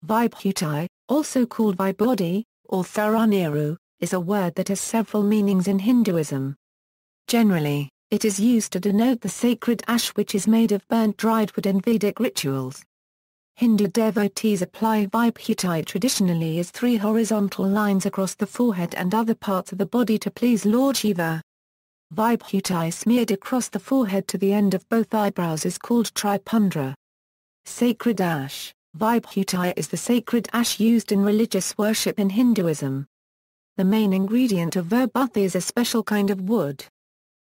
Vibhuti, also called Viboodhi, or Thiruneeru, is a word that has several meanings in Hinduism. Generally, it is used to denote the sacred ash which is made of burnt dried wood in Vedic rituals. Hindu devotees apply Vibhuti traditionally as 3 horizontal lines across the forehead and other parts of the body to please Lord Shiva. Vibhuti smeared across the forehead to the end of both eyebrows is called Tripundra. Sacred ash. Vibhuti is the sacred ash used in religious worship in Hinduism. The main ingredient of vibhūti is a special kind of wood.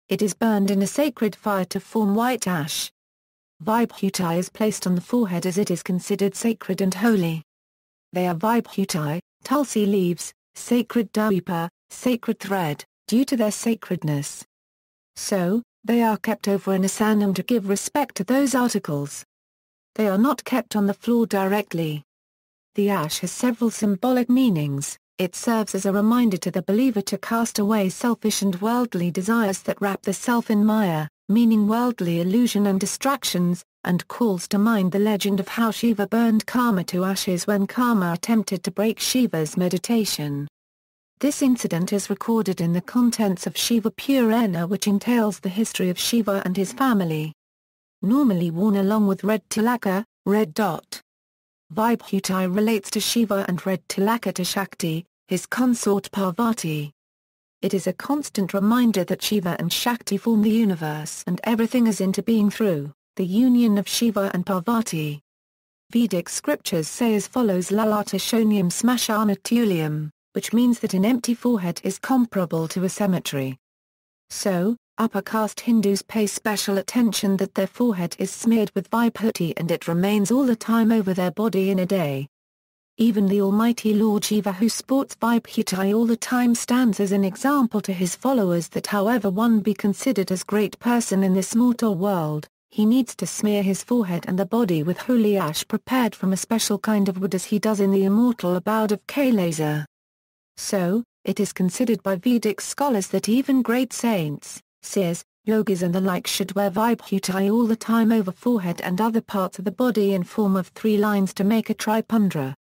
It is burned in a sacred fire to form white ash. Vibhuti is placed on the forehead as it is considered sacred and holy. They are Vibhuti, tulsi leaves, sacred dvipa, sacred thread, due to their sacredness. So, they are kept over in a sandam to give respect to those articles. They are not kept on the floor directly. The ash has several symbolic meanings. It serves as a reminder to the believer to cast away selfish and worldly desires that wrap the self in maya, meaning worldly illusion and distractions, and calls to mind the legend of how Shiva burned Kama to ashes when Kama attempted to break Shiva's meditation. This incident is recorded in the contents of Shiva Purana, which entails the history of Shiva and his family. Normally worn along with red tilaka, red dot. Vibhuti relates to Shiva and red tilaka to Shakti, his consort Parvati. It is a constant reminder that Shiva and Shakti form the universe and everything is into being through the union of Shiva and Parvati. Vedic scriptures say as follows: Lalata shonyam smashana tulium, which means that an empty forehead is comparable to a cemetery. So, upper caste Hindus pay special attention that their forehead is smeared with vibhuti and it remains all the time over their body in a day. Even the almighty Lord Shiva, who sports vibhuti all the time, stands as an example to his followers that however one be considered as great person in this mortal world, he needs to smear his forehead and the body with holy ash prepared from a special kind of wood, as he does in the immortal abode of Kailasa. So, it is considered by Vedic scholars that even great saints, seers, yogis and the like should wear vibhuti all the time over forehead and other parts of the body in form of 3 lines to make a tripundra.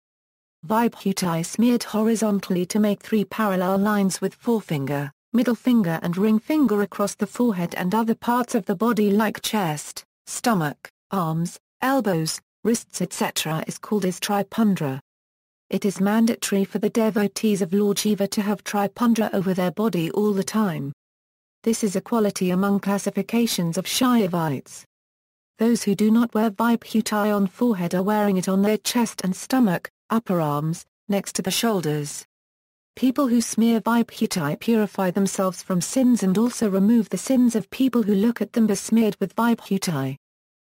Vibhuti smeared horizontally to make 3 parallel lines with forefinger, middle finger and ring finger across the forehead and other parts of the body like chest, stomach, arms, elbows, wrists etc. is called as tripundra. It is mandatory for the devotees of Lord Shiva to have tripundra over their body all the time. This is a quality among classifications of Shaivites. Those who do not wear vibhuti on forehead are wearing it on their chest and stomach, upper arms, next to the shoulders. People who smear vibhuti purify themselves from sins and also remove the sins of people who look at them besmeared with vibhuti.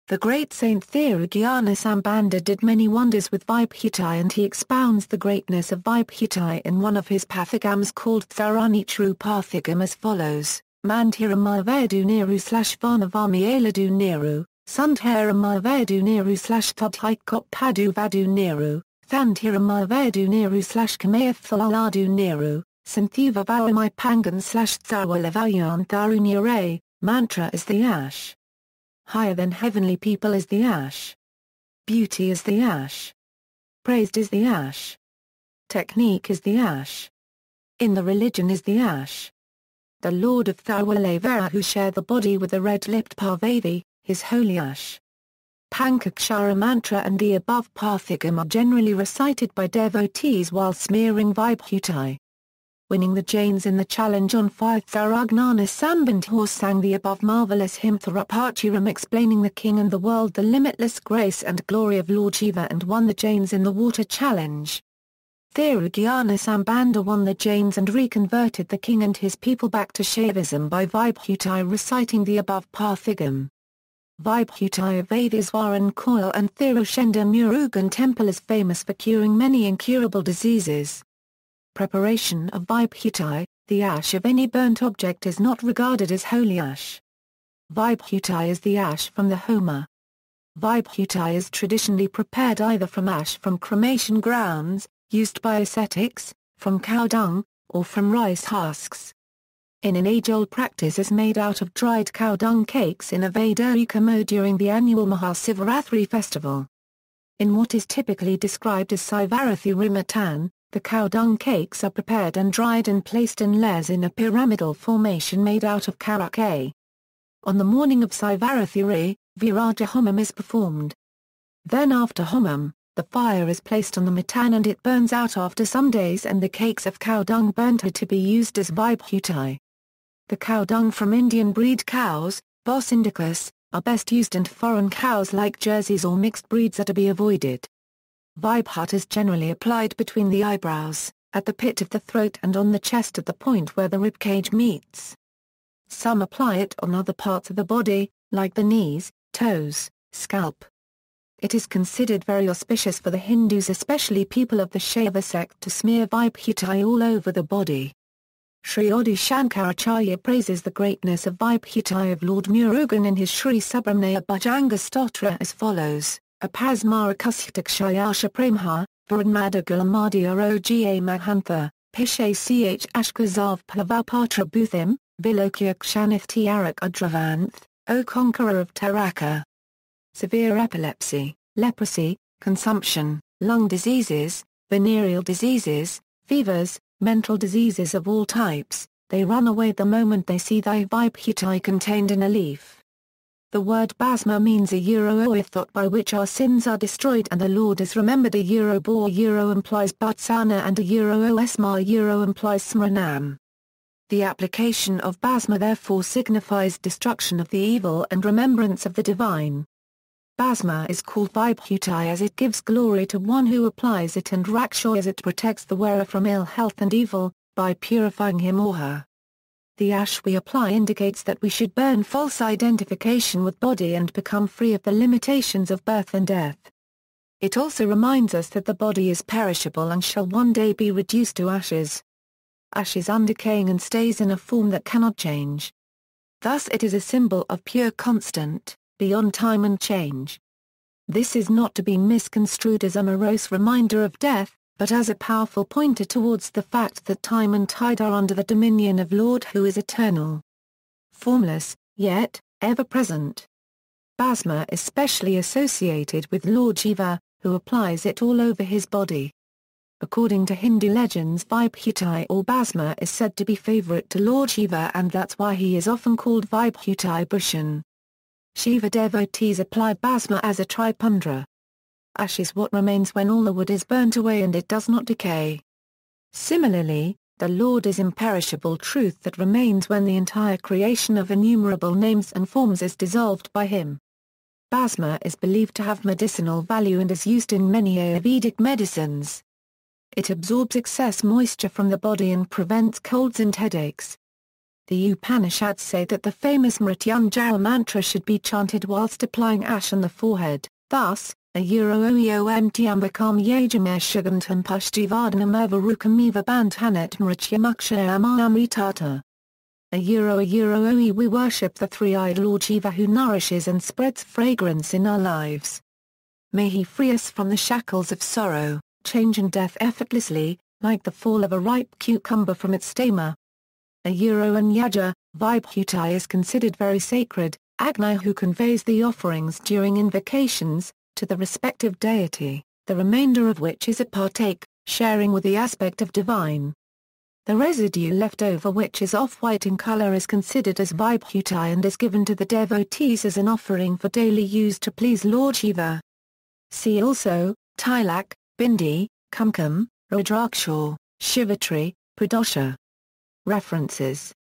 The great Saint Thiruneeru Sambandha did many wonders with vibhuti, and he expounds the greatness of vibhuti in one of his pathigams called Thiruneeru Pathigam as follows: Mandhiramavaduneeru /Vanavamieladuneeru, Sundharamavaduneeru /Thudhikoppaduvaduneeru, Thandhiramavaduneeru /Kamayathalaladuneeru, Santhivavaramai Pangan /Tharwalavayan Tharunire. Mantra is the ash. Higher than heavenly people is the ash. Beauty is the ash. Praised is the ash. Technique is the ash. In the religion is the ash. The Lord of Tharwalavara who share the body with the red-lipped Parvati, his holy ash. Pankakshara mantra and the above pathigam are generally recited by devotees while smearing vibhuti. Winning the Jains in the challenge on 5 Tharugnana Sambandha sang the above marvelous hymn Tharupachiram explaining the king and the world the limitless grace and glory of Lord Shiva and won the Jains in the water challenge. Thiruneeru Sambandha won the Jains and reconverted the king and his people back to Shaivism by vibhuti reciting the above pathigam. Vibhuti of Vediswaran Coil and Thiruchendra Murugan temple is famous for curing many incurable diseases. Preparation of vibhuti: the ash of any burnt object is not regarded as holy ash. Vibhuti is the ash from the homa. Vibhuti is traditionally prepared either from ash from cremation grounds, used by ascetics, from cow dung, or from rice husks. In an age-old practice is made out of dried cow dung cakes in a Vedikamo during the annual Mahasivaratri festival. In what is typically described as Sivarathi Rimatan, the cow dung cakes are prepared and dried and placed in layers in a pyramidal formation made out of karake. On the morning of Sivarathiri, Viraja Homam is performed. Then after Homam, the fire is placed on the matan and it burns out after some days and the cakes of cow dung burnt are to be used as vibhūti. The cow dung from Indian breed cows, Bos indicus, are best used and foreign cows like Jerseys or mixed breeds are to be avoided. Vibhūti is generally applied between the eyebrows, at the pit of the throat and on the chest at the point where the ribcage meets. Some apply it on other parts of the body, like the knees, toes, scalp. It is considered very auspicious for the Hindus, especially people of the Shaiva sect, to smear vibhūti all over the body. Sri Adi Shankaracharya praises the greatness of vibhūti of Lord Murugan in his Sri Subramanya Bhujanga Stotra as follows: Apasmarakusyatakshyasha premha, Varanmadagalamadi Roga Mahantha, Pishe ch Ashkazav Plavapatra Bhuthim, Vilokya Kshanifti Arak Udravanth, O conqueror of Taraka. Severe epilepsy, leprosy, consumption, lung diseases, venereal diseases, fevers, mental diseases of all types, they run away the moment they see thy vibhūti contained in a leaf. The word basma means a oethot by which our sins are destroyed and the Lord is remembered. A bor implies bhatsana and a osma implies smranam. The application of basma therefore signifies destruction of the evil and remembrance of the divine. Basma is called vibhūti as it gives glory to one who applies it, and raksha as it protects the wearer from ill health and evil, by purifying him or her. The ash we apply indicates that we should burn false identification with body and become free of the limitations of birth and death. It also reminds us that the body is perishable and shall one day be reduced to ashes. Ash is undecaying and stays in a form that cannot change. Thus it is a symbol of pure constant, beyond time and change. This is not to be misconstrued as a morose reminder of death, but as a powerful pointer towards the fact that time and tide are under the dominion of Lord who is eternal. Formless, yet, ever-present. Basma is specially associated with Lord Shiva, who applies it all over his body. According to Hindu legends, vibhūti or basma is said to be favorite to Lord Shiva, and that's why he is often called Vibhuti Bhushan. Shiva devotees apply basma as a Tripundra. Ash is what remains when all the wood is burnt away and it does not decay. Similarly, the Lord is imperishable truth that remains when the entire creation of innumerable names and forms is dissolved by him. Basma is believed to have medicinal value and is used in many Ayurvedic medicines. It absorbs excess moisture from the body and prevents colds and headaches. The Upanishads say that the famous Mrityunjaya mantra should be chanted whilst applying ash on the forehead, thus, oeom tyambakam yajameh shugantam pushtivardhanam avarukamiva bandhanet mrityamukshayamamritata. Oe we worship the three-eyed Lord Shiva who nourishes and spreads fragrance in our lives. May he free us from the shackles of sorrow, change and death effortlessly, like the fall of a ripe cucumber from its stamina. Anyaja, Vibhuti is considered very sacred, Agni who conveys the offerings during invocations, to the respective deity, the remainder of which is a partake, sharing with the aspect of divine. The residue left over, which is off-white in color, is considered as vibhuti and is given to the devotees as an offering for daily use to please Lord Shiva. See also, Tilak, Bindi, Kumkum, Rudraksha, Shivatri, Pradosha. References.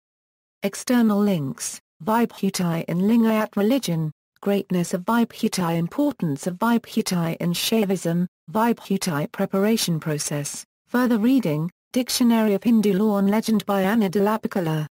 External links, Vibhuti in Lingayat religion, Greatness of Vibhuti, Importance of Vibhuti in Shaivism, Vibhuti preparation process, further reading, Dictionary of Hindu Law and Legend by Anna de Lapiccola.